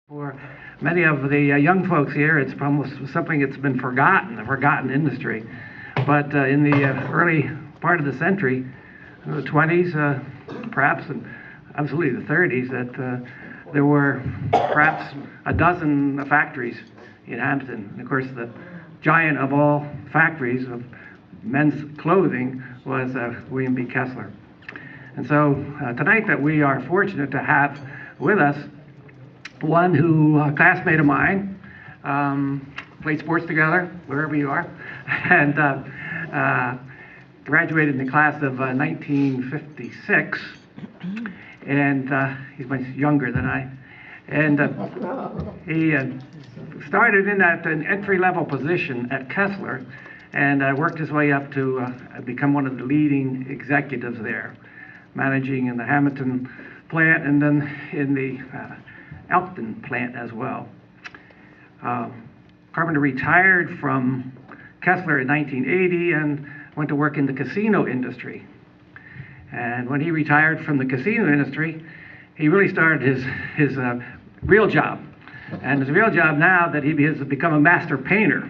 For many of the young folks here, it's almost something that's been forgotten, a forgotten industry. But in the early part of the century, the 20s, perhaps, and absolutely the 30s, that there were perhaps a dozen factories in Hammonton. And of course, the giant of all factories of men's clothing was William B. Kessler. And so tonight that we are fortunate to have with us one who, a classmate of mine, played sports together, wherever you are, and graduated in the class of 1956, and he's much younger than I, and he started in an entry-level position at Kessler, and worked his way up to become one of the leading executives there, managing in the Hammonton plant and then in the Elkton plant as well. Carmen retired from Kessler in 1980 and went to work in the casino industry. And when he retired from the casino industry, he really started his real job. And his real job now that he has become a master painter.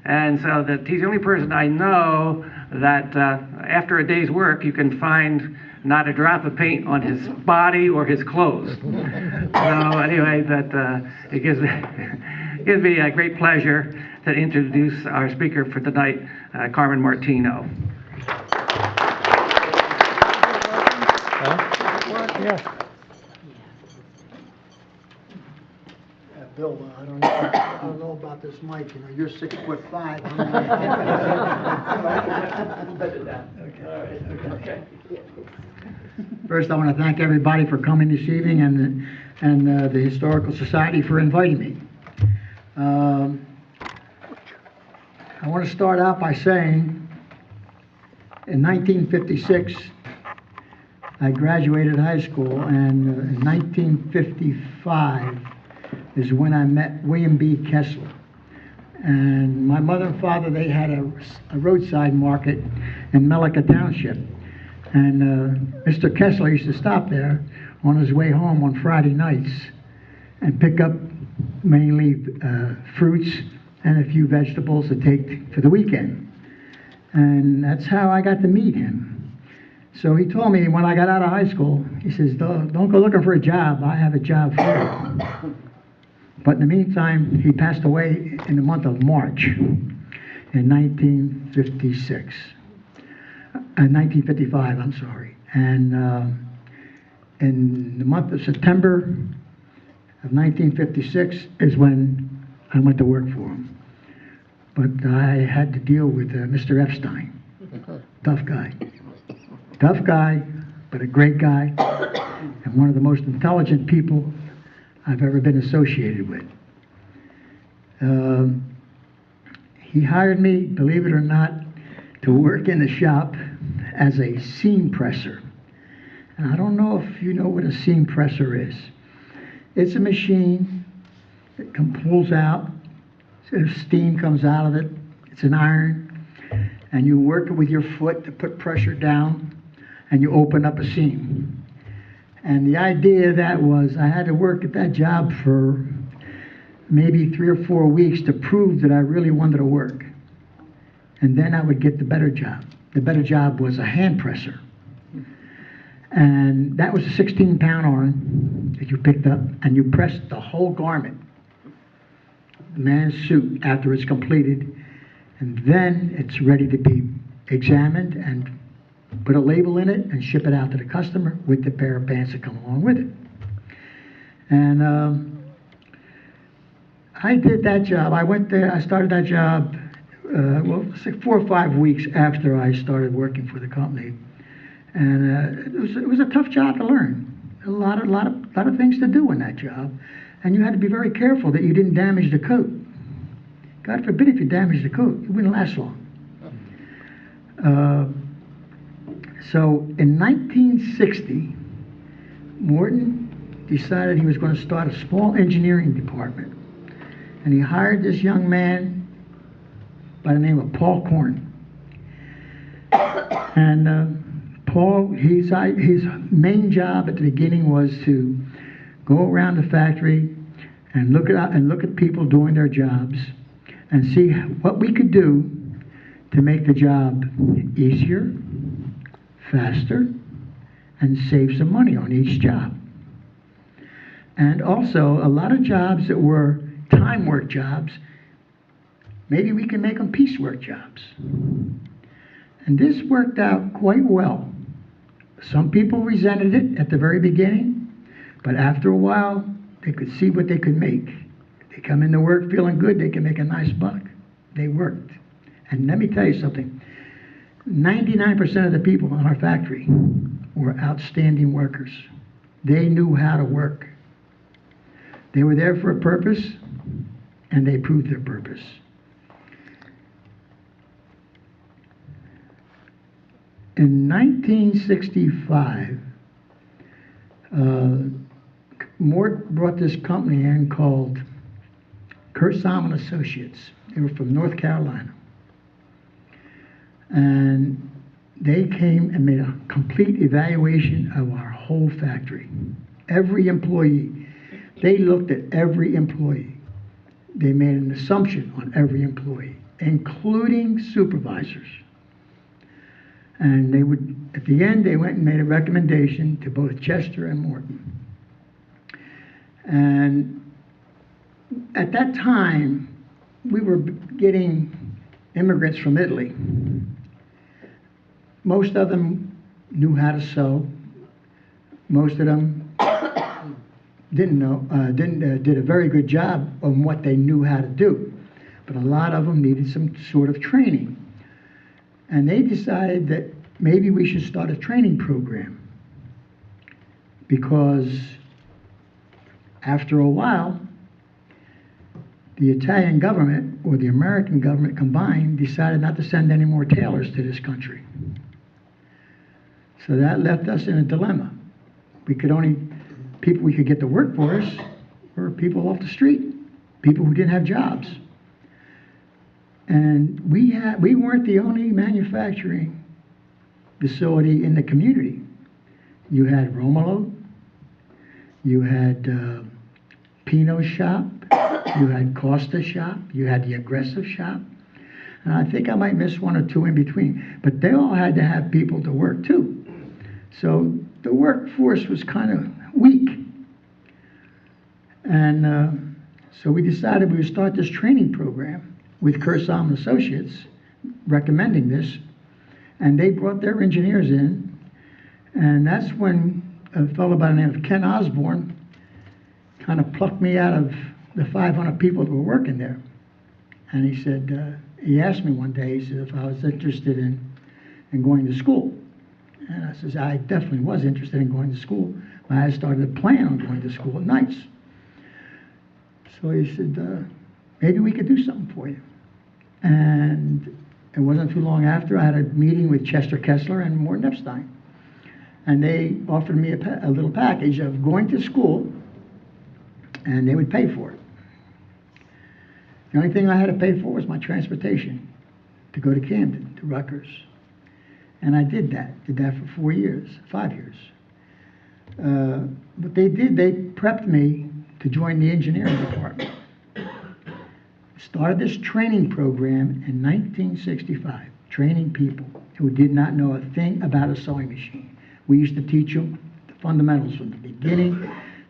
And so that he's the only person I know that after a day's work you can find not a drop of paint on his body or his clothes. So anyway, it gives me a great pleasure to introduce our speaker for tonight, Carmen Martino. Bill, I don't know about this mic. You know, you're 6'5". Okay. First, I want to thank everybody for coming this evening, and the Historical Society for inviting me. I want to start out by saying, in 1956, I graduated high school, and in 1955 is when I met William B. Kessler. And my mother and father, they had a roadside market in Mellica Township. And Mr. Kessler used to stop there on his way home on Friday nights and pick up mainly fruits and a few vegetables to take for the weekend. And that's how I got to meet him. So he told me when I got out of high school, he says, don't go looking for a job, I have a job for you. But in the meantime, he passed away in the month of March in 1956. 1955, I'm sorry. And in the month of September of 1956 is when I went to work for him. But I had to deal with Mr. Epstein. Tough guy. Tough guy, but a great guy, and one of the most intelligent people I've ever been associated with. He hired me, believe it or not, to work in the shop as a seam presser. And I don't know if you know what a seam presser is. It's a machine that pulls out, so steam comes out of it. It's an iron, and you work it with your foot to put pressure down, and you open up a seam. And the idea of that was I had to work at that job for maybe 3 or 4 weeks to prove that I really wanted to work. And then I would get the better job. The better job was a hand presser. And that was a 16-pound iron that you picked up, and you pressed the whole garment, the man's suit, after it's completed. And then it's ready to be examined and put a label in it and ship it out to the customer with the pair of pants that come along with it. And I did that job. I went there, I started that job, well, it's like 4 or 5 weeks after I started working for the company. And it was a tough job to learn. A lot of things to do in that job. And you had to be very careful that you didn't damage the coat. God forbid if you damaged the coat, it wouldn't last long. So in 1960, Morton decided he was going to start a small engineering department. And he hired this young man by the name of Paul Korn. And Paul, his main job at the beginning was to go around the factory, and look at people doing their jobs and see what we could do to make the job easier, faster, and save some money on each job. And also, a lot of jobs that were time work jobs, maybe we can make them piecework jobs. And this worked out quite well. Some people resented it at the very beginning, but after a while, they could see what they could make. They come into work feeling good, they can make a nice buck. They worked. And let me tell you something, 99% of the people in our factory were outstanding workers. They knew how to work. They were there for a purpose, and they proved their purpose. In 1965, Mort brought this company in called Carmen Associates. They were from North Carolina. And they came and made a complete evaluation of our whole factory. Every employee. They looked at every employee. They made an assumption on every employee, including supervisors. And they would, at the end, they went and made a recommendation to both Chester and Morton. And at that time, we were getting immigrants from Italy. Most of them knew how to sew. Most of them did a very good job on what they knew how to do. But a lot of them needed some sort of training. And they decided that maybe we should start a training program, because after a while, the Italian government or the American government combined decided not to send any more tailors to this country. So that left us in a dilemma. People we could get to work for us were people off the street, people who didn't have jobs. And we weren't the only manufacturing facility in the community. You had Romolo, you had Pino's shop, you had Costa's shop, you had the Aggressive shop, and I think I might miss one or two in between. But they all had to have people to work too. So the workforce was kind of weak. And so we decided we would start this training program with Carmen Associates, recommending this. And they brought their engineers in. And that's when a fellow by the name of Ken Osborne kind of plucked me out of the 500 people that were working there. And he said, he asked me one day, he said if I was interested in going to school. And I said, I definitely was interested in going to school. But I started to plan on going to school at nights. So he said, maybe we could do something for you. And it wasn't too long after, I had a meeting with Chester Kessler and Morton Epstein. And they offered me a little package of going to school, and they would pay for it. The only thing I had to pay for was my transportation to go to Camden, to Rutgers. And I did that for 5 years. What they did, they prepped me to join the engineering department. Started this training program in 1965, training people who did not know a thing about a sewing machine. We used to teach them the fundamentals from the beginning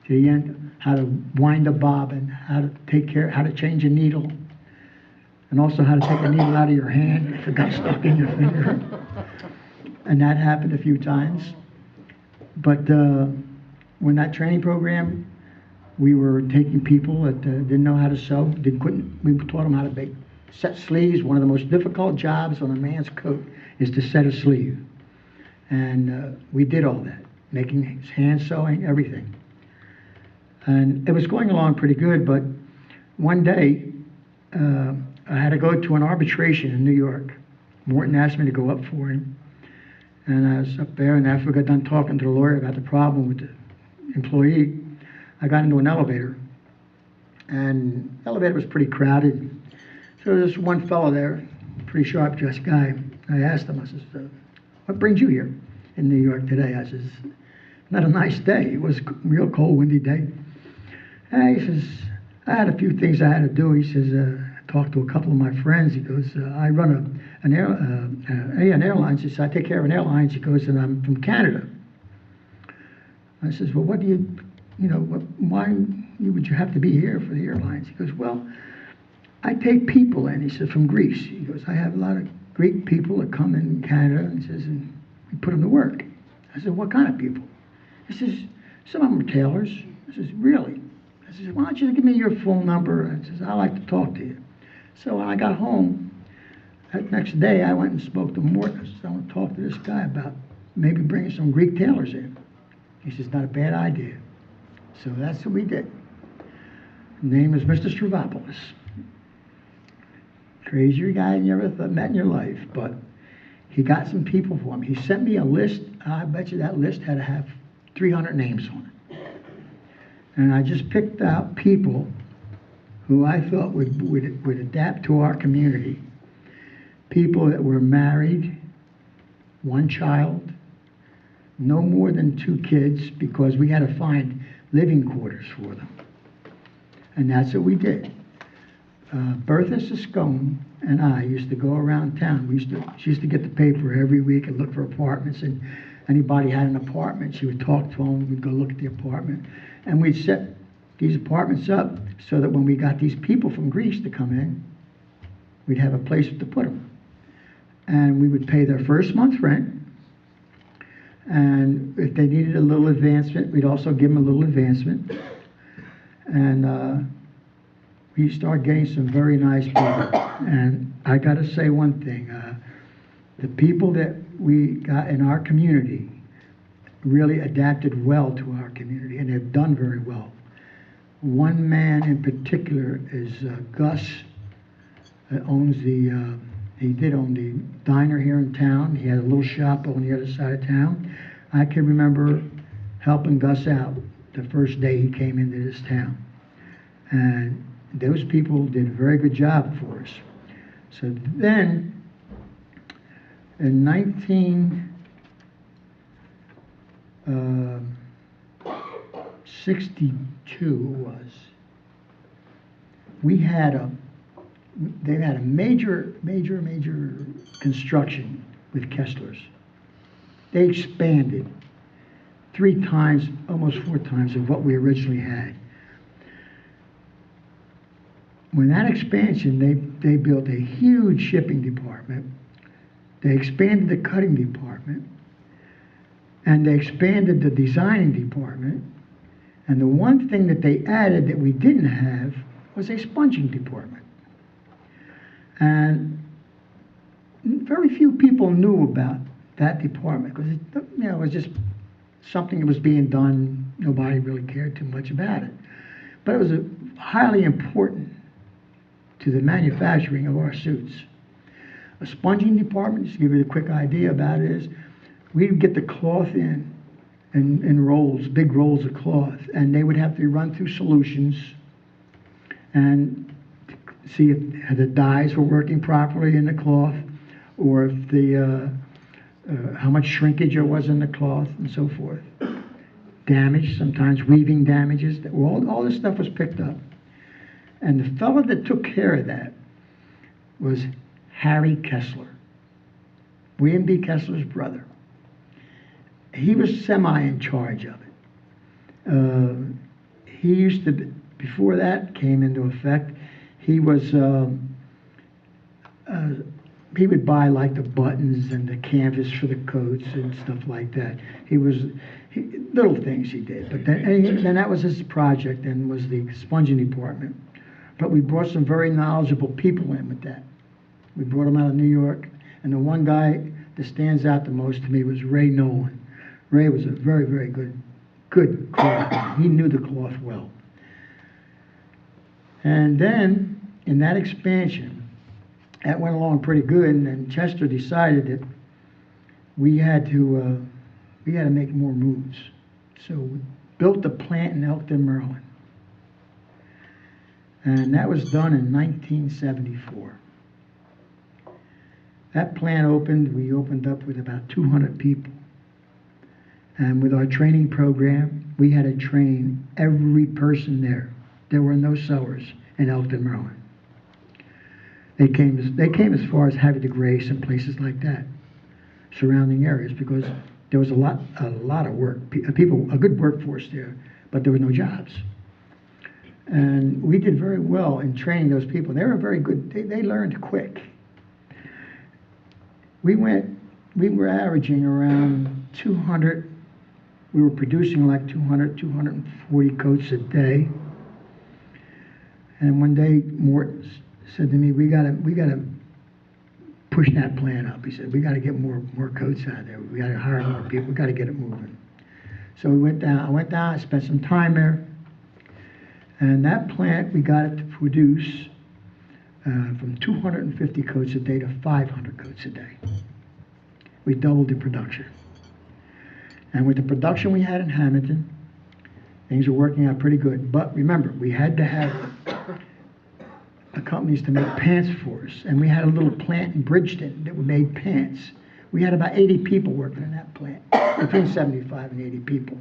to the end, how to wind a bobbin, how to change a needle, and also how to take a needle out of your hand if it got stuck in your finger. And that happened a few times. But when that training program, we were taking people that didn't know how to sew, we taught them how to set sleeves. One of the most difficult jobs on a man's coat is to set a sleeve. And we did all that, making hand sewing, everything. And it was going along pretty good, but one day, I had to go to an arbitration in New York. Morton asked me to go up for him. And I was up there, and after I got done talking to the lawyer about the problem with the employee, I got into an elevator. And the elevator was pretty crowded. So there was this one fellow there, pretty sharp-dressed guy. I asked him, I said, what brings you here in New York today? I says, not a nice day. It was a real cold, windy day. And he says, I had a few things I had to do. He says, I talked to a couple of my friends. He goes, I run an airline. He says, I take care of an airline. He goes, and I'm from Canada. I says, well, what do why would you have to be here for the airlines? He goes, well, I take people in. He says, from Greece. He goes, I have a lot of Greek people that come in Canada, and says, and we put them to work. I said, what kind of people? He says, some of them are tailors. I says, really? I says, why don't you give me your phone number? I says, I'd like to talk to you. So when I got home, that next day I went and spoke to Morton. I said, I want to talk to this guy about maybe bringing some Greek tailors in. He says, not a bad idea. So that's what we did. His name is Mr. Stravopoulos. Crazier guy you ever met in your life, but he got some people for him. He sent me a list. I bet you that list had to have 300 names on it. And I just picked out people who I thought would adapt to our community. People that were married, one child, no more than 2 kids, because we had to find living quarters for them. And that's what we did. Bertha Siscone and I used to go around town. She used to get the paper every week and look for apartments, and anybody had an apartment, she would talk to them, we'd go look at the apartment, and we'd set these apartments up so that when we got these people from Greece to come in, we'd have a place to put them. And we would pay their first month's rent, and if they needed a little advancement, we'd also give them a little advancement. And we started getting some very nice people. And I got to say one thing, the people that we got in our community really adapted well to our community, and they've done very well. One man in particular is Gus, that owns he did own the diner here in town. He had a little shop on the other side of town. I can remember helping Gus out the first day he came into this town. And those people did a very good job for us. So then, in 1962 they had a major construction with Kesslers. They expanded 3 times, almost 4 times of what we originally had. When that expansion, they built a huge shipping department. They expanded the cutting department, and they expanded the designing department. And the one thing that they added that we didn't have was a sponging department. And very few people knew about that department because it was just something that was being done. Nobody really cared too much about it. But it was highly important to the manufacturing of our suits. A sponging department, just to give you a quick idea about it, is we'd get the cloth in rolls, big rolls of cloth, and they would have to run through solutions and see if the dyes were working properly in the cloth, or if how much shrinkage there was in the cloth, and so forth. Damage, sometimes weaving damages, all this stuff was picked up. And the fellow that took care of that was Harry Kessler, William B. Kessler's brother. He was semi in charge of it. He used to, before that came into effect, he would buy like the buttons and the canvas for the coats and stuff like that. Little things he did, but then that was his project, and was the sponging department. But we brought some very knowledgeable people in with that. We brought them out of New York, and the one guy that stands out the most to me was Ray Nolan. Ray was a very, very good cloth. He knew the cloth well. And then, in that expansion, that went along pretty good, and then Chester decided that we had to make more moves. So we built the plant in Elkton, Maryland. And that was done in 1974. That plant opened, we opened up with about 200 people. And with our training program, we had to train every person there. There were no sewers in Elkton, Maryland. They came as far as Havre de Grace and places like that, surrounding areas, because there was a lot of work, a good workforce there, but there were no jobs. And we did very well in training those people. They were very good. They learned quick. We were averaging around 200. We were producing like 200, 240 coats a day. And one day, Mort said to me, "We gotta push that plant up." He said, "We gotta get more coats out there. We gotta hire more people. We gotta get it moving." So we went down. I went down. I spent some time there. And that plant, we got it to produce from 250 coats a day to 500 coats a day. We doubled the production. And with the production we had in Hammonton, things were working out pretty good. But remember, we had to have the companies to make pants for us. And we had a little plant in Bridgeton that made pants. We had about 80 people working in that plant, between 75 and 80 people.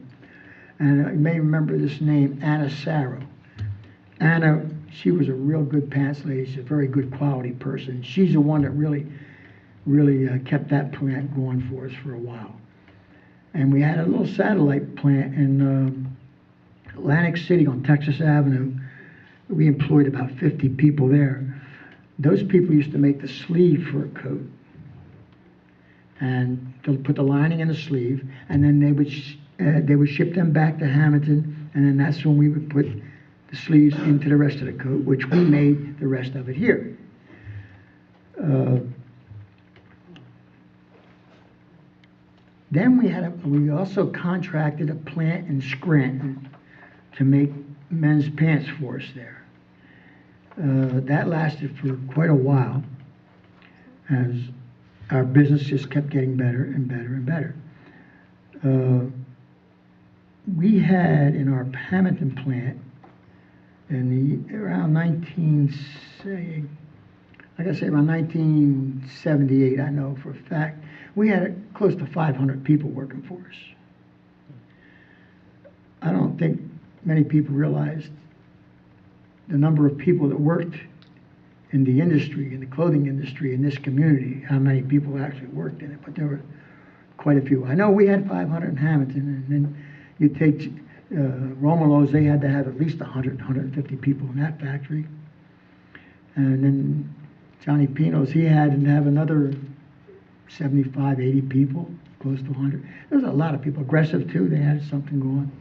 And you may remember this name, Anna Sarro. Anna, she was a real good pants lady. She's a very good quality person. She's the one that really kept that plant going for us for a while. And we had a little satellite plant in Atlantic City on Texas Avenue. We employed about 50 people there. Those people used to make the sleeve for a coat. And they'll put the lining in the sleeve, and then they would ship them back to Hammonton, and then that's when we would put the sleeves into the rest of the coat, which we made the rest of it here. Then we also contracted a plant in Scranton to make men's pants for us there. That lasted for quite a while, as our business just kept getting better and better and better. We had in our Hammonton plant, around 1978, I know for a fact, we had close to 500 people working for us. I don't think many people realized the number of people that worked in the industry, in the clothing industry in this community, how many people actually worked in it, but there were quite a few. I know we had 500 in Hammonton, and then you take Romelo's, they had to have at least 100, 150 people in that factory. And then Johnny Pino's, he had to have another 75, 80 people, close to 100. There was a lot of people. Aggressive, too. They had something going.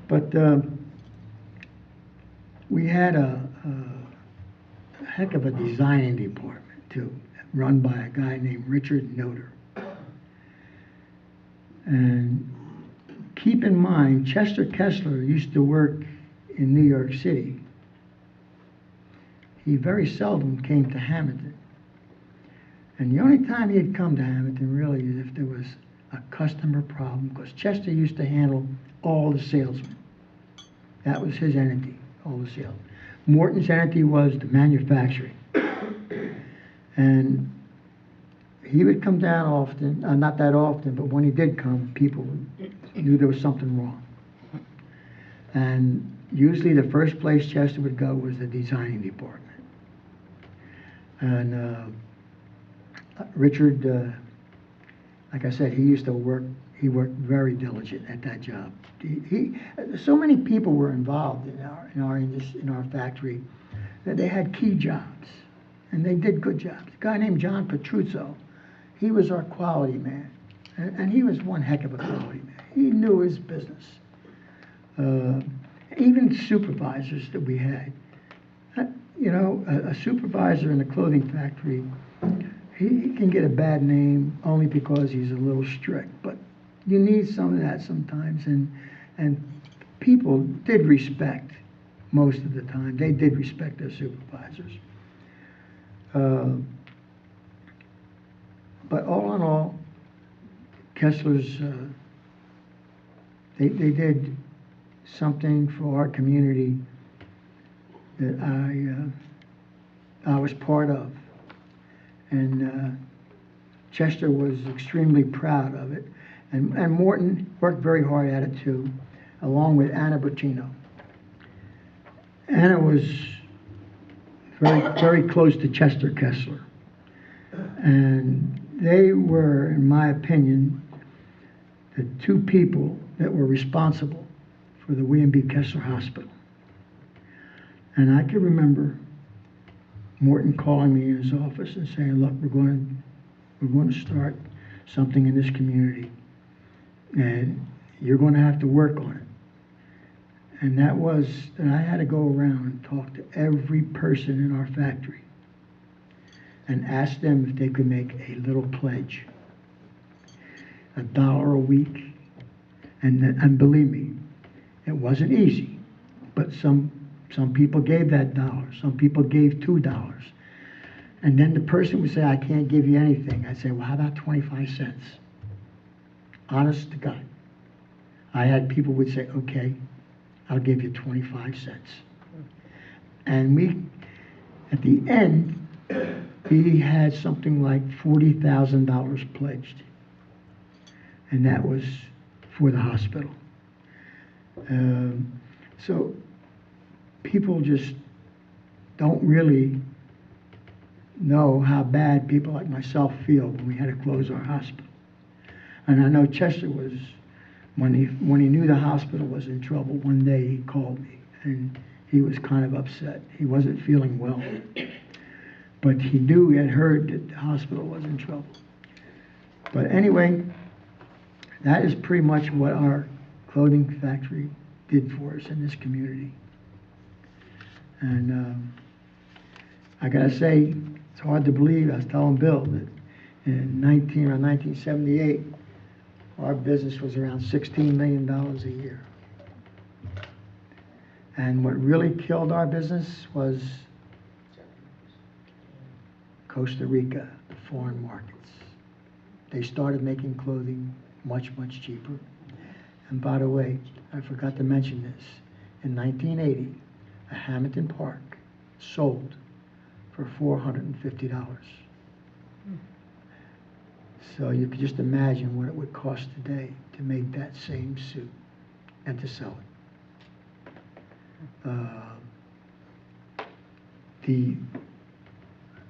But we had a heck of a designing department, too, run by a guy named Richard Noter. And keep in mind, Chester Kessler used to work in New York City. He very seldom came to Hammonton. And the only time he'd come to Hammonton really is if there was a customer problem, because Chester used to handle all the salesmen. That was his entity, all the sales. Morton's entity was the manufacturing. And he would come down often, not that often, but when he did come, people knew there was something wrong. And usually the first place Chester would go was the designing department. And Richard, like I said, he worked very diligent at that job. So many people were involved in our factory that they had key jobs, and they did good jobs. A guy named John Petruzzo, he was our quality man, and he was one heck of a quality man. He knew his business. Even supervisors that we had, a supervisor in a clothing factory, he can get a bad name only because he's a little strict, but you need some of that sometimes, and people did respect, most of the time, they did respect their supervisors. But all in all, Kesslers, they did something for our community that I was part of. And Chester was extremely proud of it. And Morton worked very hard at it too, along with Anna Martino. And it was very close to Chester Kessler. And they were, in my opinion, the two people that were responsible for the William B. Kessler Hospital. And I can remember Morton calling me in his office and saying, look, we're going to start something in this community, and you're going to have to work on it. And that was that I had to go around and talk to every person in our factory and ask them if they could make a little pledge, $1 a week. And believe me, it wasn't easy, but some people gave that $1, some people gave $2. And then the person would say, I can't give you anything. I'd say, well, how about 25 cents? Honest to God. I had people would say, okay, I'll give you 25 cents. And we, at the end, we had something like $40,000 pledged. And that was for the hospital. So people just don't really know how bad people like myself feel when we had to close our hospital. And I know Chester was, when he knew the hospital was in trouble, one day he called me and he was kind of upset. He wasn't feeling well, but he knew, he had heard that the hospital was in trouble. But anyway, that is pretty much what our clothing factory did for us in this community. And I gotta say, it's hard to believe. I was telling Bill that in 1978, our business was around $16 million a year. And what really killed our business was Costa Rica, the foreign markets. They started making clothing much cheaper. And by the way, I forgot to mention this. In 1980, a Hammonton Park sold for $450. So you could just imagine what it would cost today to make that same suit and to sell it.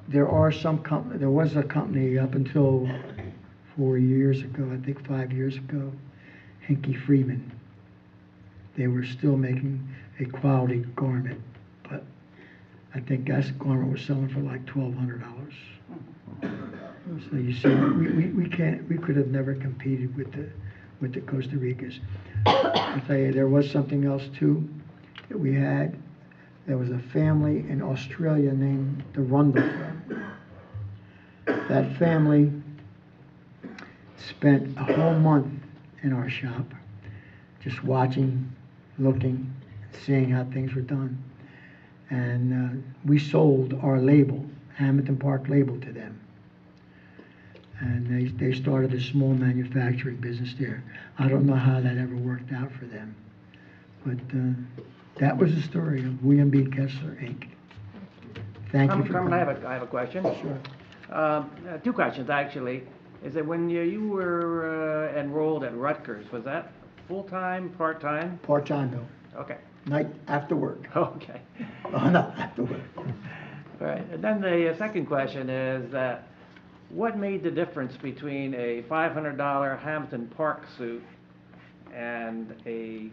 There was a company up until 4 years ago, I think 5 years ago, Hinkie Freeman. They were still making a quality garment, but I think that garment was selling for like $1,200. So you see, we could have never competed with the Costa Ricas. I'll tell you, there was something else too that we had. There was a family in Australia named the Rundle family. That family spent a whole month in our shop just watching, looking, seeing how things were done. And we sold our label, Hammonton Park label, to them. And they started a small manufacturing business there. I don't know how that ever worked out for them. But that was the story of William B. Kessler, Inc. Thank you for Carmen, coming. I have a question. Sure. Two questions, actually. Is that when you were enrolled at Rutgers, was that full-time, part-time? Part-time, though. Okay. Night after work. Okay. Oh, no, after work. All right. And then the second question is that what made the difference between a $500 Hammonton Park suit and a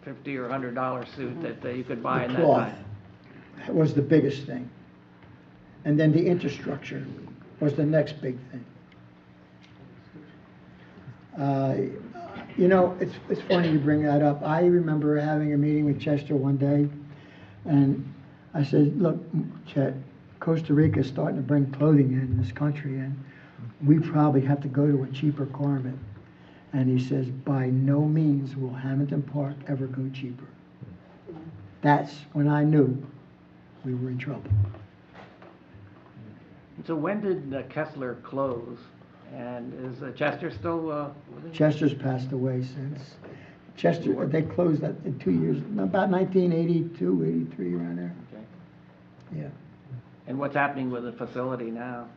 $50 or $100 suit that you could buy in that Cloth time? That was the biggest thing. And then the infrastructure was the next big thing. You know, it's funny you bring that up. I remember having a meeting with Chester one day, and I said, look, Chet, Costa Rica is starting to bring clothing in this country, and we probably have to go to a cheaper garment. And he says, by no means will Hammonton Park ever go cheaper. That's when I knew we were in trouble. So when did Kessler close? And is Chester still living? Chester's passed away since. Chester, they closed that in 2 years, about 1982, 83, around there. Okay. Yeah. And what's happening with the facility now?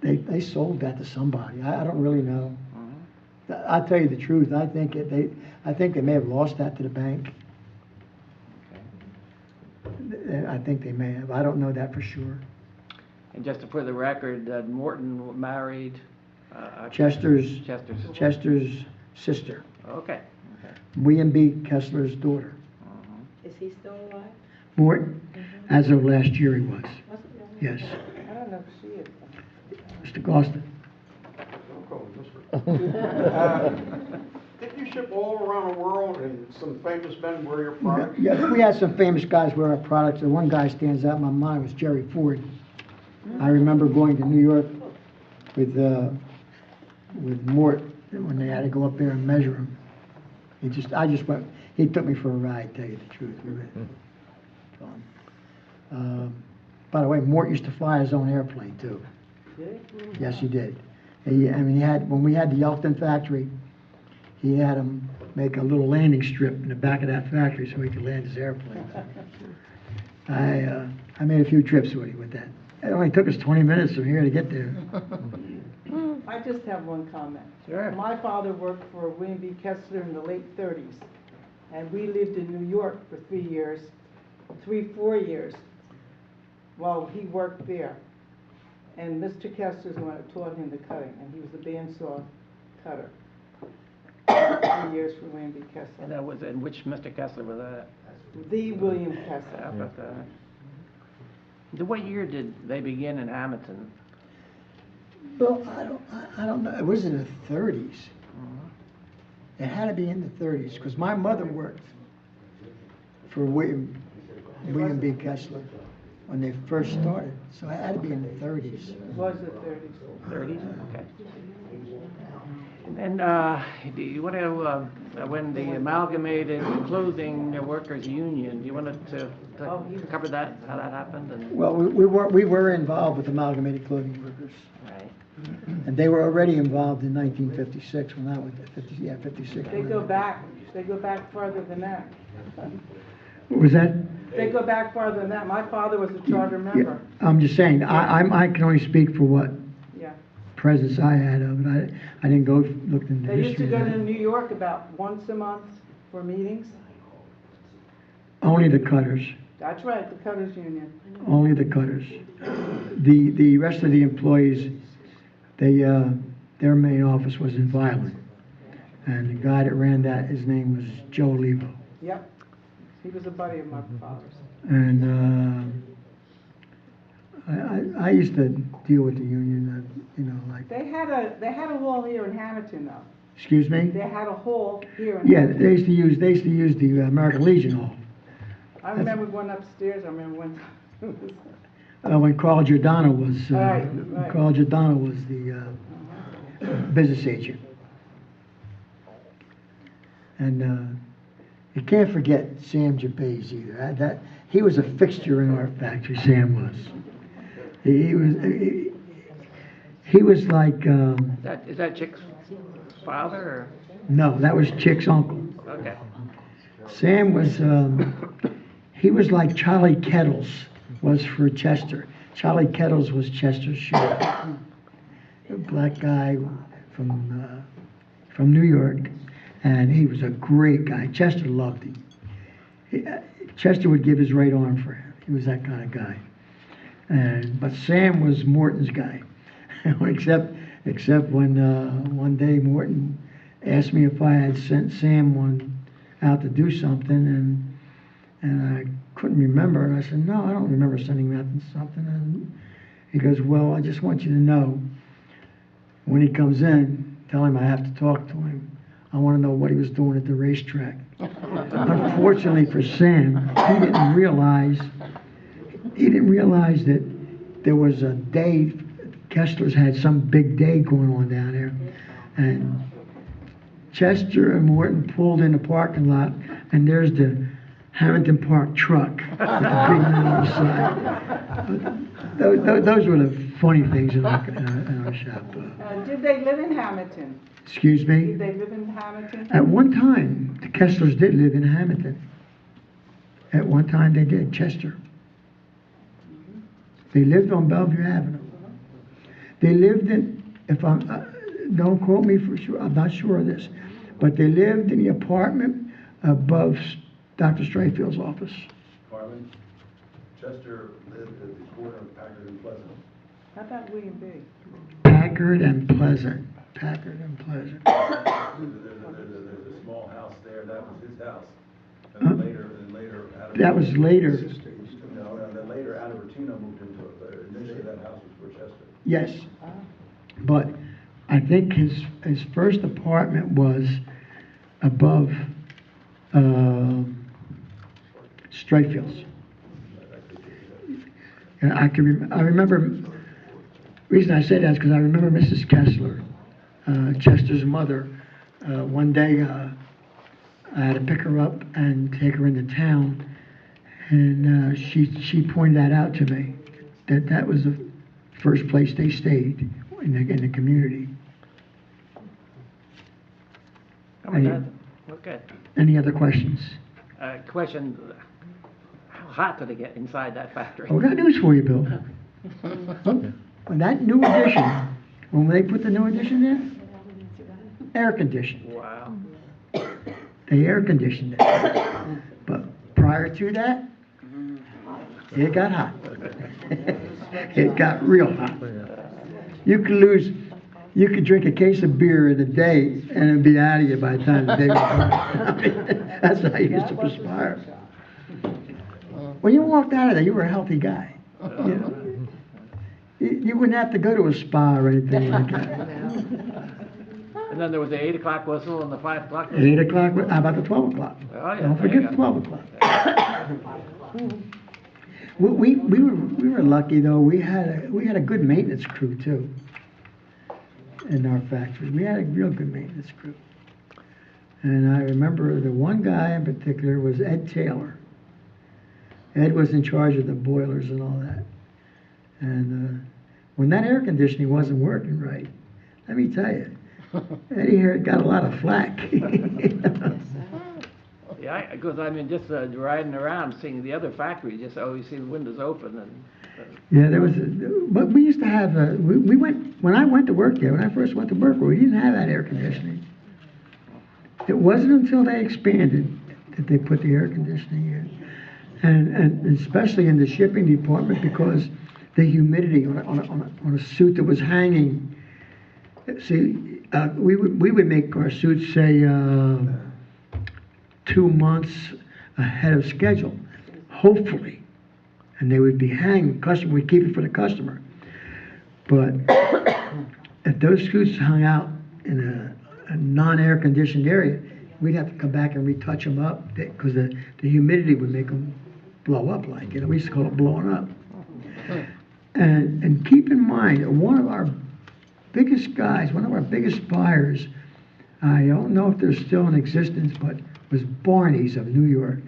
They sold that to somebody. I don't really know. Mm-hmm. I'll tell you the truth. I think they may have lost that to the bank. Okay. I think they may have. I don't know that for sure. And just for the record, Morton married Chester's sister, Okay. William B. Kessler's daughter. Is he still alive? Morton, as of last year he was. Yes. I don't know if she is. Mr. Gostin. Don't call him Mr. Did you ship all around the world and some famous men wear your products? Yeah, we had some famous guys wear our products. The one guy stands out in my mind was Jerry Ford. I remember going to New York with Mort when they had to go up there and measure him. I just went, he took me for a ride, to tell you the truth. We were fun. By the way, Mort used to fly his own airplane too. Did he? Yes, he did. When we had the Elkton factory, he had him make a little landing strip in the back of that factory so he could land his airplane. I made a few trips with him with that. It only took us 20 minutes from here to get there. I just have one comment. Sure. My father worked for William B. Kessler in the late 30s, and we lived in New York for 4 years, while he worked there. And Mr. Kessler's the one that taught him the cutting, and he was the bandsaw cutter. 3 years for William B. And Kessler. that was, and which Mr. Kessler was that? The William Kessler. What year did they begin in Hammonton? Well, I don't know. It was in the 30s. It had to be in the 30s because my mother worked for William B. Kessler when they first started. So it had to be in the 30s. It was the 30s. 30s? Okay. And do you want to, when the Amalgamated Clothing Workers Union, do you want to cover that, how that happened? And, Well, we were involved with Amalgamated Clothing Workers. right. And they were already involved in 1956 when I was 56. They go back farther than that. What was that? They go back farther than that. My father was a charter Yeah, member. I'm just saying, I can only speak for what Yeah. presence I had of it. I didn't go look into the They used to history go of to that. New York about once a month for meetings. Only the cutters. That's right, the Cutters Union. Only the cutters. The rest of the employees, their main office was in Violent. And the guy that ran that, his name was Joe Levo. Yep. He was a buddy of my father's. And I used to deal with the union, like, They had a hall here in Hammonton, though. excuse me? They had a hall here in Yeah, Hammonton. they used to use the American Legion Hall. I remember going upstairs. I remember one time. When Carl Giordano was, Right. Carl Giordano was the business agent. And you can't forget Sam Gervais either. He was a fixture in our factory. Sam was. He was like. Is that Chick's father, or? No, that was Chick's uncle. Okay. Sam was. He was like Charlie Kettles was for Chester. Charlie Kettles was Chester's sheriff. A black guy from New York, and he was a great guy. Chester loved him. Chester would give his right arm for him. He was that kind of guy. But Sam was Morton's guy, except when one day Morton asked me if I had sent Sam out to do something, and I couldn't remember. And I said, no, I don't remember sending him out to something. And he goes, well, I just want you to know, when he comes in, tell him I have to talk to him. I want to know what he was doing at the racetrack. Unfortunately for Sam, he didn't realize that there was a day, Kesslers had some big day going on down there, and Chester and Morton pulled in the parking lot, and there's the Hammonton Park truck with the big man on the side. Those were the funny things in our shop. Did they live in Hammonton? Excuse me? Did they live in Hammonton? At one time, the Kesslers did live in Hammonton. At one time, they did, Chester. They lived on Bellevue Avenue. They lived in, don't quote me for sure, I'm not sure of this, but they lived in the apartment above Dr. Strayfield's office. Carmen? Chester lived at the corner of Packard and Pleasant. How about William B? Packard and Pleasant, Packard and Pleasant. There's a small house there, that was his house. And then later, out of. That was later, No, then later, out of Martino moved into it, but initially that house was for Chester. yes. But I think his first apartment was above, Strayfields. And I remember, reason I say that is because I remember Mrs. Kessler, Chester's mother, one day, I had to pick her up and take her into town, and she pointed that out to me, that was the first place they stayed in the community. Okay. Any other questions? Question, how hot did it get inside that factory? Oh, I got news for you, Bill. When that new addition, when they put the new addition in, air conditioned. Wow. They air conditioned it. But prior to that, it got hot. It got real hot. You could drink a case of beer in a day and it'd be out of you by the time the day was done. I mean, that's how you used to perspire. When you walked out of there, you were a healthy guy. You know? You wouldn't have to go to a spa or anything like that. And then there was the 8 o'clock whistle and the 5 o'clock whistle? 8 o'clock, how about the 12 o'clock? Oh, yeah, Don't there you forget the go. 12 o'clock. We were lucky though. We had a good maintenance crew too. In our factory, we had a real good maintenance crew. And I remember the one guy in particular was Ed Taylor. Ed was in charge of the boilers and all that. And when that air conditioning wasn't working right, let me tell you, Eddie here got a lot of flack. Yeah, because I mean, just riding around, seeing the other factories, just always see the windows open and. Yeah, there was, but we used to have, we went, when I went to work there, when I first went to work, we didn't have that air conditioning. It wasn't until they expanded that they put the air conditioning in. And especially in the shipping department, because the humidity on a suit that was hanging, see, we would make our suits, say, 2 months ahead of schedule, hopefully. And they would be hanging, customer would keep it for the customer. But if those suits hung out in a non-air conditioned area, we'd have to come back and retouch them up because the humidity would make them blow up like, you know, we used to call it blowing up. And keep in mind, one of our biggest guys, one of our biggest buyers, I don't know if they're still in existence, but was Barney's of New York.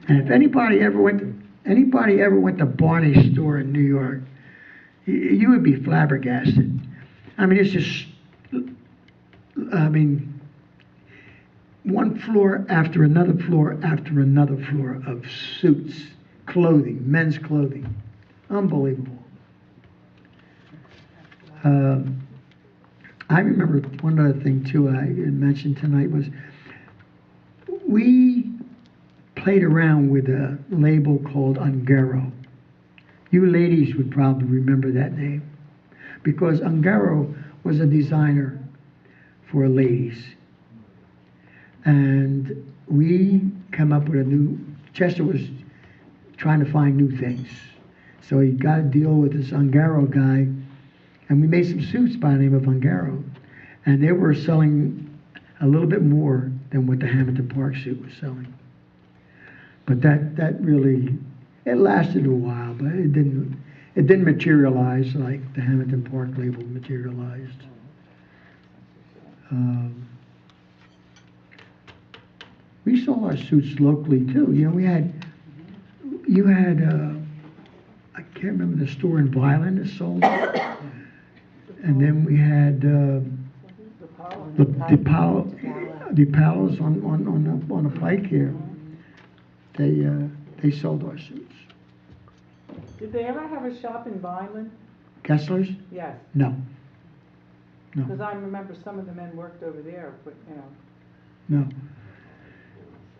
And if anybody ever went to Barney's store in New York, you would be flabbergasted. I mean, it's just, I mean, one floor after another floor after another floor of suits, clothing, men's clothing. Unbelievable. I remember one other thing too I mentioned tonight was we played around with a label called Ungaro. You ladies would probably remember that name because Ungaro was a designer for ladies. And we come up with Chester was trying to find new things. So he got a deal with this Ungaro guy, and we made some suits by the name of Ungaro. And they were selling a little bit more than what the Hammonton Park suit was selling. But that really, it lasted a while, but it didn't materialize like the Hammonton Park label materialized. We sold our suits locally too. You know, you had I can't remember the store in Violin that sold it. And then we had the DAmatos on the pike here. They sold our suits. Did they ever have a shop in Vineland? Kesslers? Yes, No. because I remember some of the men worked over there, but, you know. No.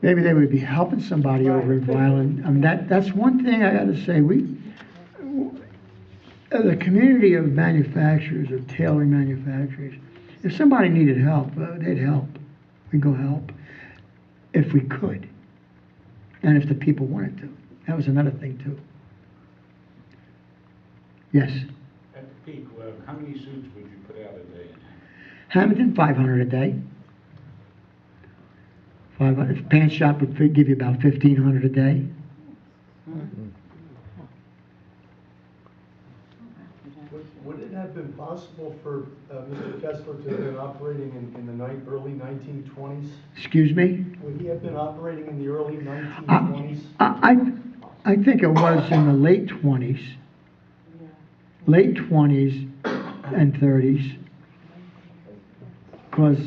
maybe they would be helping somebody over in Violin. I mean, that's one thing I gotta say, the community of manufacturers, or tailoring manufacturers, if somebody needed help, they'd help. We'd go help, if we could, and if the people wanted to. That was another thing too. Yes? At the peak, how many suits would you put out a day? Hammonton, 500 a day. 500, pants shop would give you about 1,500 a day. Would it have been possible for Mr. Kessler to have been operating in the early 1920s? Excuse me? Would he have been operating in the early 1920s? I think it was in the late 20s. Late 20s and 30s. Because,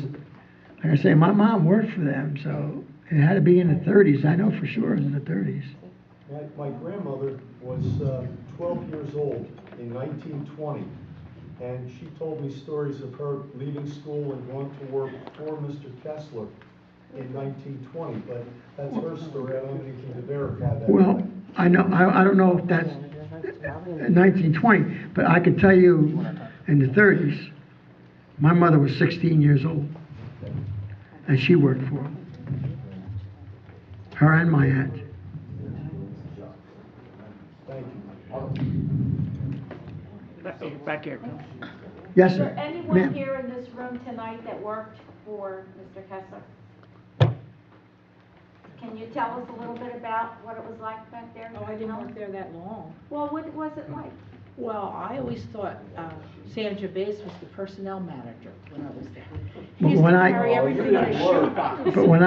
like I say, my mom worked for them, so it had to be in the 30s. I know for sure it was in the 30s. My grandmother was 12 years old in 1920, and she told me stories of her leaving school and going to work for Mr. Kessler in 1920, but that's her story. I don't have anything to verify that. Well, I don't know if that's 1920, but I can tell you in the 30s, my mother was 16 years old, and she worked for him. Her and my aunt. Thank you. Back here. Yes, Is sir. there anyone Ma'am. here in this room tonight that worked for Mr. Kessler? Can you tell us a little bit about what it was like back there? Oh, I didn't work there that long. Well, what was it like? Well, I always thought Sam Jabez was the personnel manager when I was there. He But used when to I- carry everything in a shoebox. But when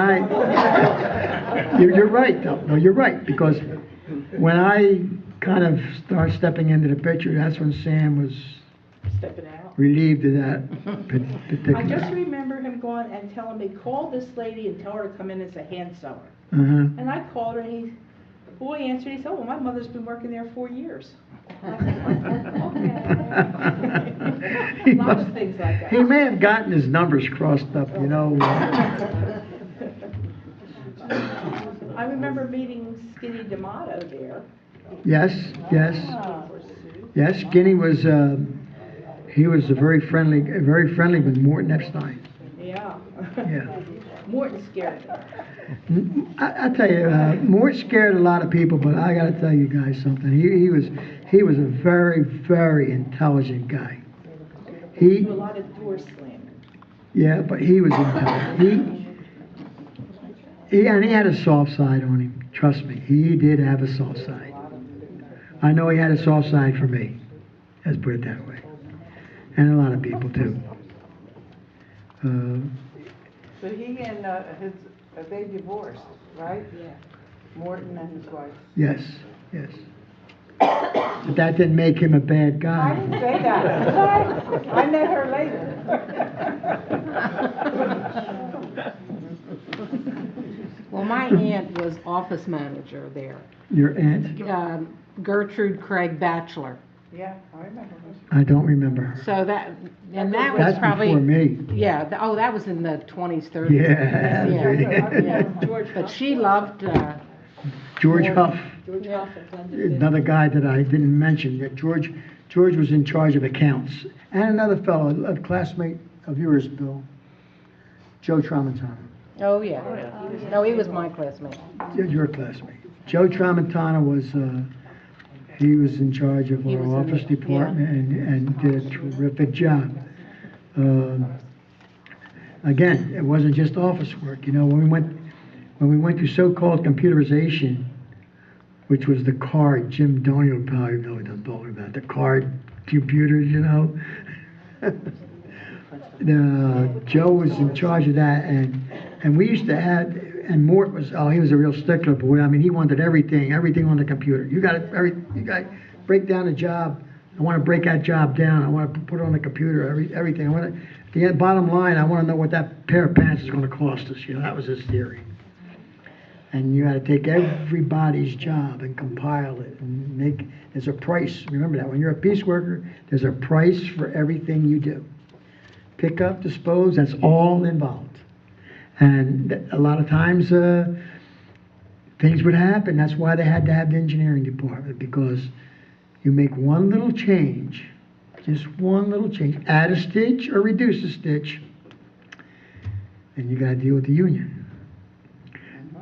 you're right, though. No, you're right, because when I kind of start stepping into the picture, that's when Sam was Stepping out. relieved of that particular. I just remember him going and telling me, call this lady and tell her to come in as a hand sewer. Uh-huh. And I called her and the boy answered, he said, oh, well, my mother's been working there 4 years. A lot of things like that. He may have gotten his numbers crossed up, you know. I remember meeting Skinny DAmato there. Yes, yes. Yes, Skinny was, he was very friendly with Morton Epstein. Yeah. Yeah. Morton scared me. I tell you, Mort scared a lot of people, but I got to tell you guys something. He was a very, very intelligent guy. Do a lot of door slamming. Yeah, but he was intelligent. He had a soft side on him. Trust me, he did have a soft side. I know he had a soft side for me. Let's put it that way, and a lot of people too. But he and they divorced, right? Yeah. Morton and his wife. Yes, yes. But that didn't make him a bad I guy. didn't say that, did I? I met her later. Well, my aunt was office manager there, Your aunt? Gertrude Craig Batchelor. Yeah, I remember her. I don't remember her. So that was That's probably. before me. Yeah, that was in the 20s, 30s. Yeah. Yeah. George But Huff. she loved, George Huff, George Huff at Glendon. another guy that I didn't mention. Yeah, George was in charge of accounts. And another fellow, a classmate of yours, Bill, Joe Tramontano. oh, yeah. No, he was my classmate. Your classmate. Joe Tramontano was, he was in charge of He our was in office the- department and did a terrific job. Again, it wasn't just office work. You know, when we went to so-called computerization, which was the card, Jim Donio will probably know what I'm talking about, the card computers, you know. Joe was in charge of that, and we used to have, and Mort was, he was a real stickler boy. I mean, he wanted everything on the computer. You got to break down a job. I want to break that job down. I want to put it on the computer, everything. The bottom line, I want to know what that pair of pants is going to cost us. You know, that was his theory. And you had to take everybody's job and compile it and there's a price. Remember that. When you're a piece worker, there's a price for everything you do. Pick up, dispose, that's all involved. And a lot of times, things would happen. That's why they had to have the engineering department, because you make one little change, just one little change, add a stitch or reduce a stitch, and you gotta deal with the union.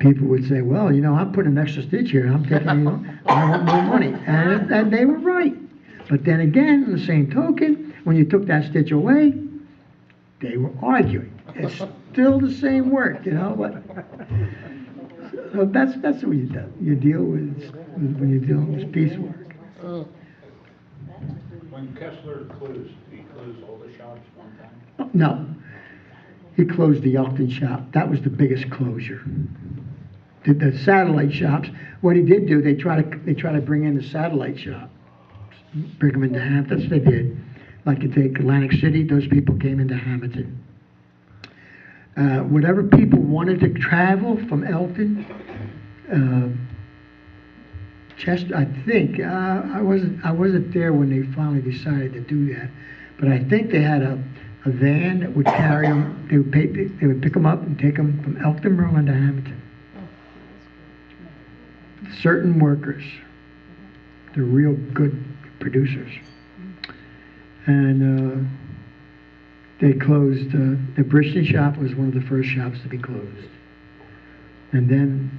People would say, well, you know, I'm putting an extra stitch here, I'm taking, you know, I want more money. And they were right. But then again, in the same token, when you took that stitch away, they were arguing. It's still the same work, you know, but, so that's what you do. You deal with when you're dealing with piecework. When Kessler closed, did he close all the shops one time? No. He closed the Elkton shop. That was the biggest closure. The satellite shops, what he did do, they try to bring in the satellite shop, bring them into Hammonton. That's what they did. Like you take Atlantic City, those people came into Hammonton. Whatever people wanted to travel from Elkton, Chester, I think, I wasn't there when they finally decided to do that, but I think they had a van that would carry them. They would pick them up and take them from Elkton, Maryland to Hammonton. Certain workers, they're real good producers, and they closed. The Bristol shop was one of the first shops to be closed, and then,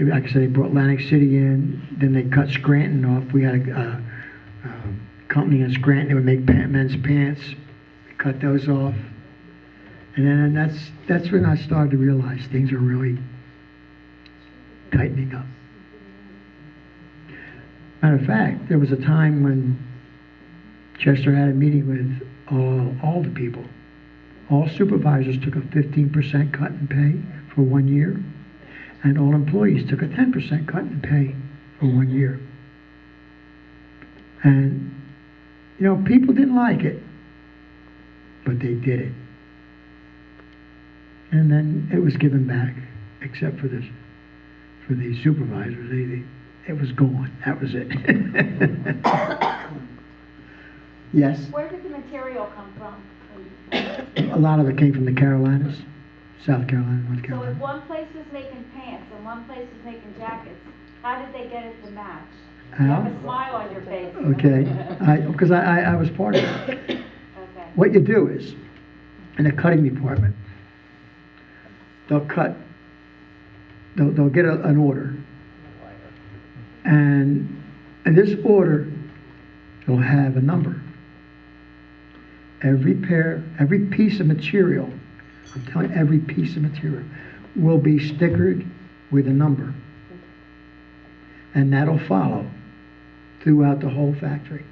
like I said, they brought Atlantic City in. Then they cut Scranton off. We had a company in Scranton that would make men's pants. We cut those off, and then that's when I started to realize things are really tightening up. Matter of fact, there was a time when Chester had a meeting with all the people. All supervisors took a 15% cut in pay for 1 year, and all employees took a 10% cut in pay for 1 year. And, you know, people didn't like it, but they did it. And then it was given back, except for this. For the supervisors, it was gone. That was it. Yes? Where did the material come from? A lot of it came from the Carolinas, South Carolina, North So if Carolina. one place was making pants and one place was making jackets, how did they get it to match? You How? have a smile on your face. Okay, because I was part of it. Okay. What you do is, in the cutting department, they'll get an order, and this order will have a number. Every piece of material, I'm telling you, every piece of material will be stickered with a number, and that'll follow throughout the whole factory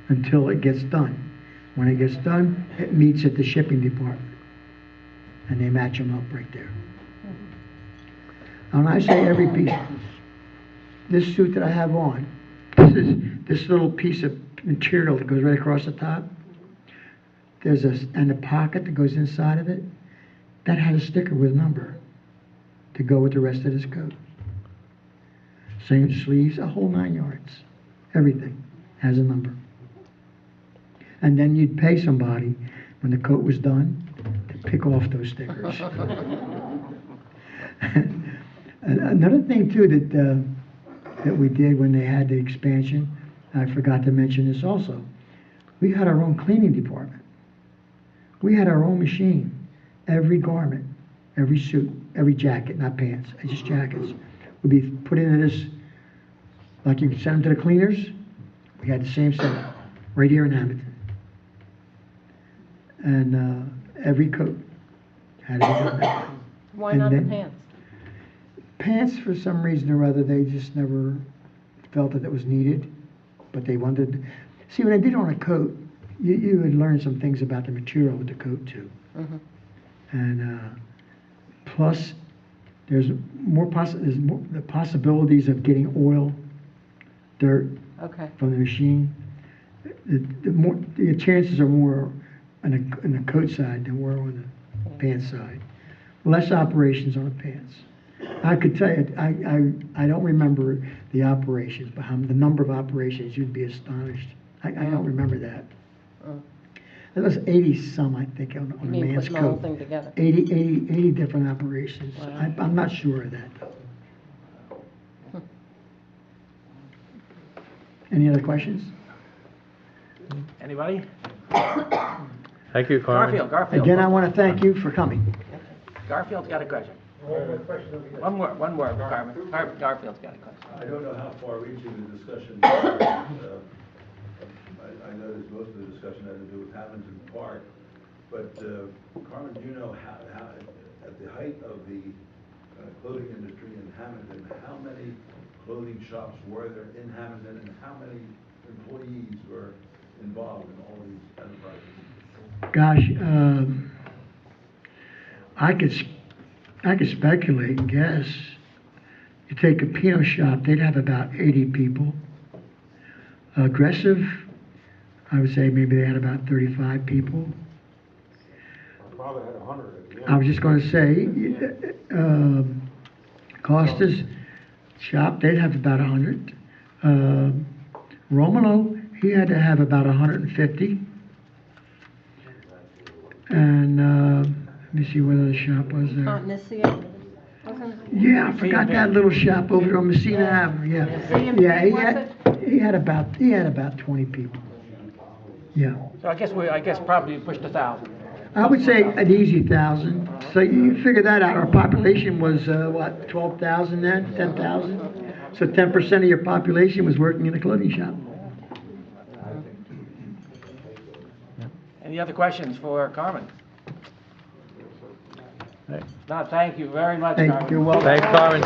until it gets done. When it gets done, it meets at the shipping department, and they match them up right there. When I say every piece, this suit that I have on, this little piece of material that goes right across the top, and the pocket that goes inside of it, that had a sticker with a number to go with the rest of this coat. Same sleeves, a whole 9 yards. Everything has a number. And then you'd pay somebody, when the coat was done, to pick off those stickers. Another thing too that we did when they had the expansion, I forgot to mention this also. We had our own cleaning department. We had our own machine. Every garment, every suit, every jacket, not pants, just jackets, would be put into this, like you could send them to the cleaners. We had the same setup right here in Hammonton. And every coat had to be done that way. Why And not the then- pants? Pants, for some reason or other, they just never felt that it was needed, but they wanted. See, when I did on a coat, you would learn some things about the material with the coat too. Mm-hmm. And plus, there's the possibilities of getting oil, dirt Okay. from the machine. The chances are more on the coat side than were on the pants side. Less operations on the pants. I could tell you, I don't remember the operations, but the number of operations, you'd be astonished. I don't remember that. It was 80-some, I think, on You the mean man's putting the whole coat. thing together? 80 different operations. Wow. I'm not sure of that, though. Any other questions? Anybody? Thank you, Carmen. Garfield. Again, I want to thank you for coming. Garfield's got a question. One more, Carmen. Garfield's got a question. I don't know how far-reaching the discussion, I noticed most of the discussion had to do with Hammonton Park, but, Carmen, do you know how, at the height of the clothing industry in Hammonton, how many clothing shops were there in Hammonton, and how many employees were involved in all these enterprises? Gosh, I could speculate and guess. You take a Pino shop, they'd have about 80 people. Aggressive, I would say maybe they had about 35 people. My father had 100 at the end. I was just going to say, Costa's shop, they'd have about 100. Romolo, he had to have about 150. And let me see what other shop was there. Continentia, wasn't it? Yeah, I forgot that little shop over on Messina Avenue. Yeah, yeah, he had about 20 people. Yeah, So I guess probably you pushed 1,000. I would say an easy 1,000. So you figure that out. Our population was what, 12,000 then, 10,000. So 10% of your population was working in a clothing shop. Any other questions for Carmen? No, thank you very much, Carmen. Hey, you're welcome. Thanks, Carmen.